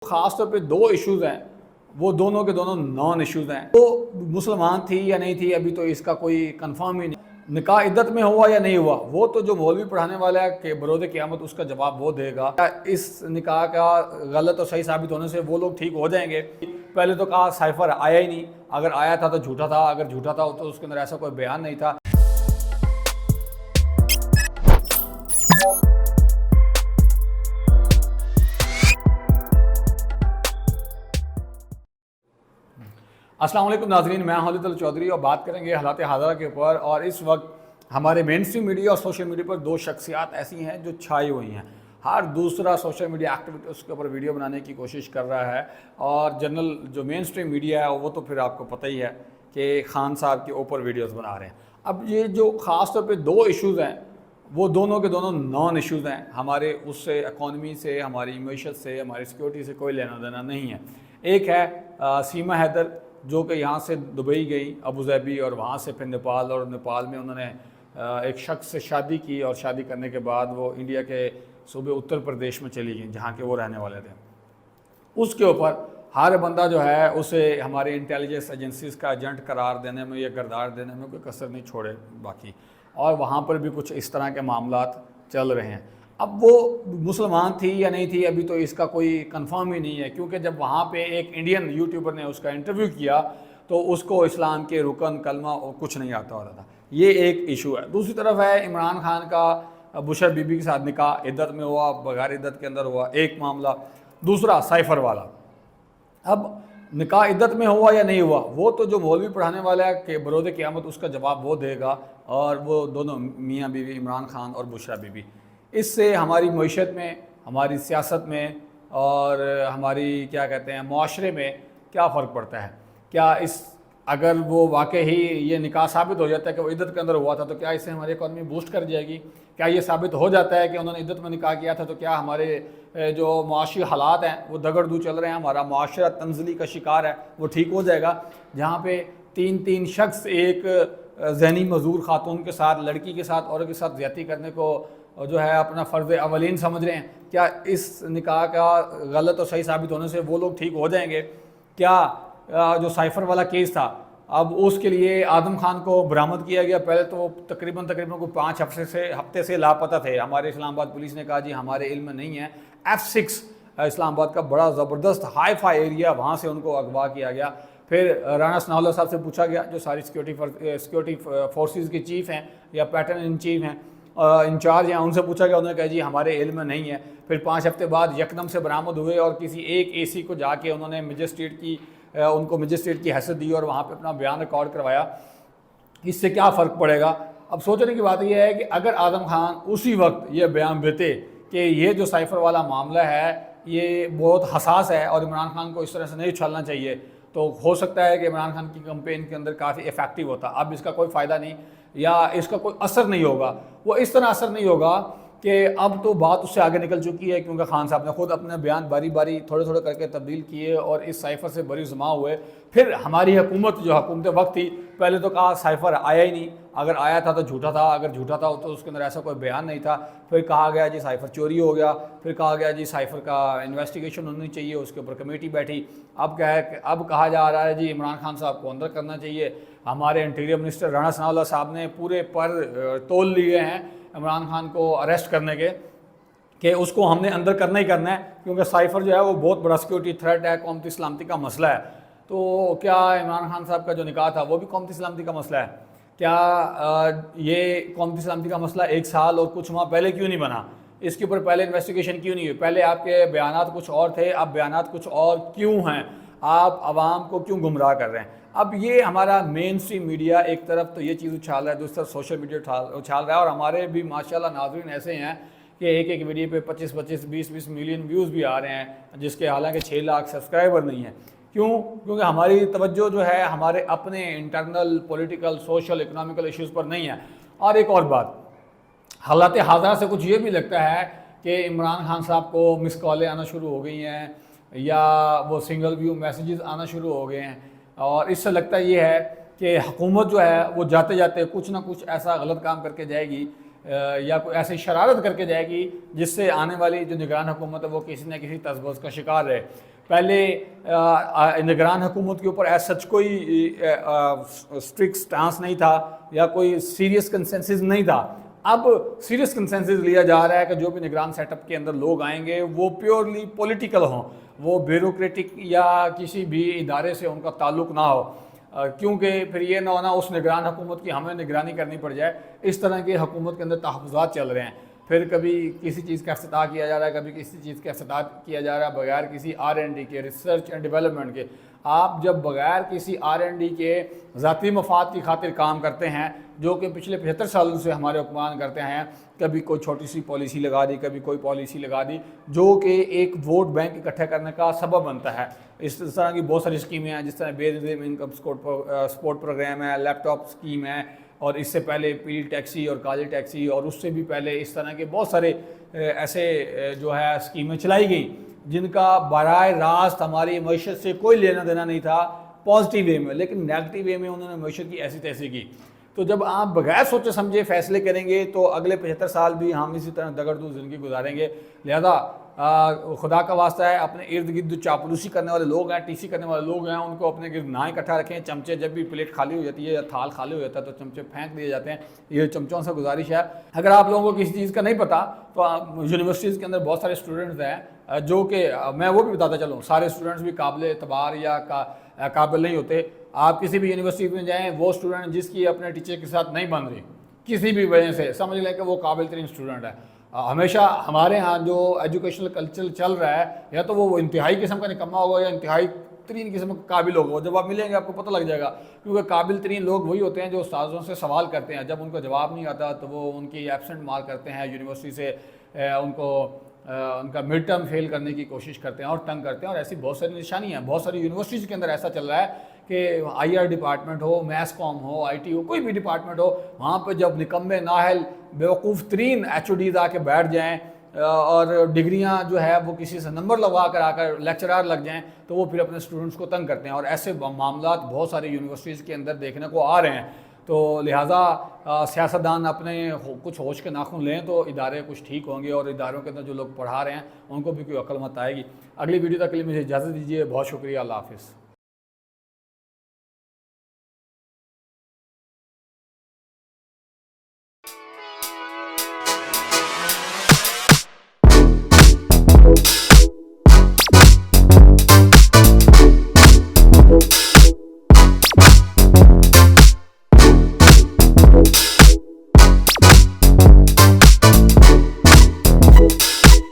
ख़ास तौर पे दो इश्यूज़ हैं, वो दोनों के दोनों नॉन इश्यूज़ हैं। तो मुसलमान थी या नहीं थी अभी तो इसका कोई कंफर्म ही नहीं। निकाह इद्दत में हुआ या नहीं हुआ वो तो जो मौलवी पढ़ाने वाला है कि बरोज़ क़यामत उसका जवाब वो देगा। इस निकाह का गलत और सही साबित होने से वो लोग ठीक हो जाएंगे। पहले तो कहा साइफ़र आया ही नहीं, अगर आया था तो झूठा था, अगर झूठा था तो उसके अंदर ऐसा कोई बयान नहीं था। अस्सलाम वालेकुम नाज़रीन, मैं खालिद अल चौधरी और बात करेंगे हालात हाज़िरा के ऊपर। और इस वक्त हमारे मेन स्ट्रीम मीडिया और सोशल मीडिया पर दो शख्सियात ऐसी हैं जो छाई हुई हैं। हर दूसरा सोशल मीडिया एक्टिविटी उसके ऊपर वीडियो बनाने की कोशिश कर रहा है और जनरल जो मेन स्ट्रीम मीडिया है वो तो फिर आपको पता ही है कि खान साहब के ऊपर वीडियोज़ बना रहे हैं। अब ये जो ख़ास तौर पर दो इशूज़ हैं वो दोनों के दोनों नॉन इश्यूज़ हैं। हमारे उससे इकॉनमी से, हमारी मीशत से, हमारी सिक्योरिटी से कोई लेना देना नहीं है। एक है सीमा हैदर जो कि यहाँ से दुबई गई अबू धाबी और वहाँ से फिर नेपाल, और नेपाल में उन्होंने एक शख्स से शादी की और शादी करने के बाद वो इंडिया के सूबे उत्तर प्रदेश में चली गई जहाँ के वो रहने वाले थे। उसके ऊपर हर बंदा जो है उसे हमारे इंटेलिजेंस एजेंसीज़ का एजेंट करार देने में या किरदार देने में कोई कसर नहीं छोड़े बाकी। और वहाँ पर भी कुछ इस तरह के मामलात चल रहे हैं। अब वो मुसलमान थी या नहीं थी अभी तो इसका कोई कंफर्म ही नहीं है, क्योंकि जब वहाँ पे एक इंडियन यूट्यूबर ने उसका इंटरव्यू किया तो उसको इस्लाम के रुकन कलमा और कुछ नहीं आता होता था। ये एक इशू है। दूसरी तरफ है इमरान खान का बुशरा बीबी के साथ निकाह इद्दत में हुआ, बगैर इद्दत के अंदर हुआ, एक मामला। दूसरा साइफ़र वाला। अब निकाह इद्दत में हुआ या नहीं हुआ वो तो जो मौलवी पढ़ाने वाला है कि बरोज़ क़यामत उसका जवाब वो देगा। और वो दोनों मियाँ बीवी इमरान खान और बुशरा बीबी, इससे हमारी मईशत में, हमारी सियासत में और हमारी क्या कहते हैं मुआशरे में क्या फ़र्क पड़ता है? क्या इस अगर वो वाकई ही ये निकाह साबित हो जाता है कि वो इद्दत के अंदर हुआ था तो क्या इससे हमारी इकॉनमी बूस्ट कर जाएगी? क्या ये साबित हो जाता है कि उन्होंने इद्दत में निकाह किया था तो क्या हमारे जो मुआशी हालात हैं वो दगड़दू चल रहे हैं, हमारा मुआशरा तंज़ली का शिकार है, वो ठीक हो जाएगा? जहाँ पे तीन शख्स एक ज़हनी मजूर खातून के साथ, लड़की के साथ, औरत के साथ ज़्यादती करने को जो है अपना फ़र्ज़ अवलीन समझ रहे हैं, क्या इस निकाह का गलत और सही साबित होने से वो लोग ठीक हो जाएंगे? क्या जो साइफ़र वाला केस था, अब उसके लिए आदम खान को बरामद किया गया। पहले तो तकरीबन को 5 हफ्ते से लापता थे। हमारे इस्लामाबाद पुलिस ने कहा जी हमारे इल्म में नहीं है। F6 इस्लामाबाद का बड़ा ज़बरदस्त हाई फाई एरिया, वहाँ से उनको अगवा किया गया। फिर राना सनाउल्लाह साहब से पूछा गया जो सारी सिक्योरिटी फोर्सेस के चीफ़ हैं या पैटर्न इन चीफ हैं, इंचार्ज हैं, उनसे पूछा गया, उन्होंने कहा जी हमारे इल्म में नहीं है। फिर 5 हफ्ते बाद यकदम से बरामद हुए और किसी एक AC को जाके उन्होंने उनको मजिस्ट्रेट की हैसियत दी और वहाँ पे अपना बयान रिकॉर्ड करवाया। इससे क्या फ़र्क पड़ेगा? अब सोचने की बात यह है कि अगर आदम खान उसी वक्त ये बयान देते कि ये जो साइफ़र वाला मामला है ये बहुत हसास है और इमरान खान को इस तरह से नहीं उछालना चाहिए, तो हो सकता है कि इमरान खान की कैंपेन के अंदर काफ़ी इफ़ेक्टिव होता। अब इसका कोई फ़ायदा नहीं या इसका कोई असर नहीं होगा। वो इस तरह असर नहीं होगा कि अब तो बात उससे आगे निकल चुकी है, क्योंकि खान साहब ने खुद अपने बयान बारी बारी थोड़े थोड़े करके तब्दील किए और इस साइफ़र से बरी जमा हुए। फिर हमारी हुकूमत जो हुकूमत वक्त थी, पहले तो कहा साइफ़र आया ही नहीं, अगर आया था तो झूठा था, अगर झूठा था तो उसके अंदर ऐसा कोई बयान नहीं था। फिर कहा गया जी साइफ़र चोरी हो गया, फिर कहा गया जी साइफ़र का इन्वेस्टिगेशन होनी चाहिए, उसके ऊपर कमेटी बैठी। अब क्या है, अब कहा जा रहा है जी इमरान खान साहब को अंदर करना चाहिए। हमारे इंटीरियर मिनिस्टर राना सनाउल्लाह साहब ने पूरे पर तोल लिए हैं इमरान खान को अरेस्ट करने के कि उसको हमने अंदर करना ही करना है, क्योंकि साइफ़र जो है वो बहुत बड़ा सिक्योरिटी थ्रेट है, कौमती सलामती का मसला है। तो क्या इमरान खान साहब का जो निकाह था वो भी कौमती सलामती का मसला है? क्या ये कौमती सलामती का मसला 1 साल और कुछ माह पहले क्यों नहीं बना? इसके ऊपर पहले इन्वेस्टिगेशन क्यों नहीं हुई? पहले आपके बयानात कुछ और थे, अब बयानात कुछ और क्यों हैं? आप आवाम को क्यों गुमराह कर रहे हैं? अब ये हमारा मेन स्ट्रीम मीडिया एक तरफ तो ये चीज़ उछाल रहा है, दूसरी तरफ सोशल मीडिया उछाल रहा है। और हमारे भी माशाल्लाह नाज़रीन ऐसे हैं कि एक वीडियो पे 25 20 मिलियन व्यूज़ भी आ रहे हैं, जिसके हालांकि 6 लाख सब्सक्राइबर नहीं है। क्यों? क्योंकि हमारी तवज्जो जो है हमारे अपने internal political social economical issues पर नहीं है। और एक और बात, हालात हाज़िरा से कुछ ये भी लगता है कि इमरान खान साहब को मिस कॉलें आना शुरू हो गई हैं या वो सिंगल व्यू मैसेजेस आना शुरू हो गए हैं। और इससे लगता ये है कि हुकूमत जो है वो जाते जाते कुछ ना कुछ ऐसा गलत काम करके जाएगी या कोई ऐसी शरारत करके जाएगी जिससे आने वाली जो निगरान हुकूमत है वो किसी न किसी तसब्बुस का शिकार रहे। पहले निगरान हुकूमत के ऊपर एज सच कोई स्ट्रिक्ट स्टांस नहीं था या कोई सीरियस कंसेंसस नहीं था। अब सीरियस कंसेंसस लिया जा रहा है कि जो भी निगरान सेटअप के अंदर लोग आएंगे वो प्योरली पॉलिटिकल हों, वो ब्यूरोक्रेटिक या किसी भी इदारे से उनका ताल्लुक ना हो, क्योंकि फिर ये ना होना उस निगरान हुकूमत की हमें निगरानी करनी पड़ जाए। इस तरह के हुकूमत के अंदर तहफ़्फ़ुज़ात चल रहे हैं। फिर कभी किसी चीज़ का इफ्तिताह किया जा रहा है, कभी किसी चीज़ का इफ्तिताह किया जा रहा है बगैर किसी R&D के, रिसर्च एंड डेवलपमेंट के। आप जब बगैर किसी R&D के ज़ाती मफाद की खातिर काम करते हैं, जो कि पिछले 75 सालों से हमारे हुक्मरान करते हैं, कभी कोई छोटी सी पॉलिसी लगा दी, कभी कोई पॉलिसी लगा दी जो कि एक वोट बैंक इकट्ठा करने का सबब बनता है। इस तरह की बहुत सारी स्कीमें हैं, जिस तरह बेसिक इनकम सपोर्ट प्रोग्राम है, लैपटॉप स्कीम है, और इससे पहले पीली टैक्सी और काली टैक्सी, और उससे भी पहले इस तरह के बहुत सारे ऐसे जो है स्कीमें चलाई गई जिनका बराह रास्त हमारी मैशत से कोई लेना देना नहीं था पॉजिटिव वे में, लेकिन नेगेटिव वे में उन्होंने मैशत की ऐसी तैसी की। तो जब आप बगैर सोचे समझे फैसले करेंगे तो अगले 75 साल भी हम इसी तरह दगड़दूर ज़िंदगी गुजारेंगे। लिहाजा खुदा का वास्ता है, अपने इर्द गिर्द जो चापलूसी करने वाले लोग हैं, टीसी करने वाले लोग हैं, उनको अपने गिर्द ना इकट्ठा रखें। चमचे जब भी प्लेट खाली हो जाती है या थाल खाली हो जाता है तो चमचे फेंक दिए जाते हैं। ये चमचों से गुजारिश है। अगर आप लोगों को किसी चीज़ का नहीं पता तो यूनिवर्सिटीज़ के अंदर बहुत सारे स्टूडेंट्स हैं जो कि मैं वो भी बताता चलूँ, सारे स्टूडेंट्स भी काबिल एतबार या काबिल नहीं होते। आप किसी भी यूनिवर्सिटी में जाएँ, वो स्टूडेंट जिसकी अपने टीचर के साथ नहीं बन रही किसी भी वजह से, समझ लें कि वो काबिल तरीन स्टूडेंट है। हमेशा हमारे यहाँ जो एजुकेशनल कल्चर चल रहा है, या तो वो इंतहाई किस्म का निकम्मा होगा या इंतहाई तरीन किस्म का काबिल होगा। जब आप मिलेंगे आपको पता लग जाएगा, क्योंकि काबिल तरीन लोग वही होते हैं जो उस्तादों से सवाल करते हैं, जब उनको जवाब नहीं आता तो वो उनकी एब्सेंट मार्क करते हैं, यूनिवर्सिटी से उनका मिड टर्म फेल करने की कोशिश करते हैं और तंग करते हैं। और ऐसी बहुत सारी निशानी हैं। बहुत सारी यूनिवर्सिटीज़ के अंदर ऐसा चल रहा है कि IR डिपार्टमेंट हो, मैथ्स कॉम हो, IT हो, कोई भी डिपार्टमेंट हो, वहाँ पर जब निकम्मे नाहल बेवकूफ़ तरीन HODs आके बैठ जाएँ और डिग्रियाँ जो है वो किसी से नंबर लगवा कर आकर लेक्चरार लग जाएँ, तो वो फिर अपने स्टूडेंट्स को तंग करते हैं। और ऐसे मामला बहुत सारी यूनिवर्सिटीज़ के अंदर देखने को आ रहे हैं। तो लिहाजा सियासतदान अपने कुछ होश के नाखून लें तो इदारे कुछ ठीक होंगे, और इदारों के अंदर जो लोग पढ़ा रहे हैं उनको भी कोई अक्ल मत आएगी। अगली वीडियो तक के लिए मुझे इजाज़त दीजिए। बहुत शुक्रिया। अल्लाह हाफ़िज़।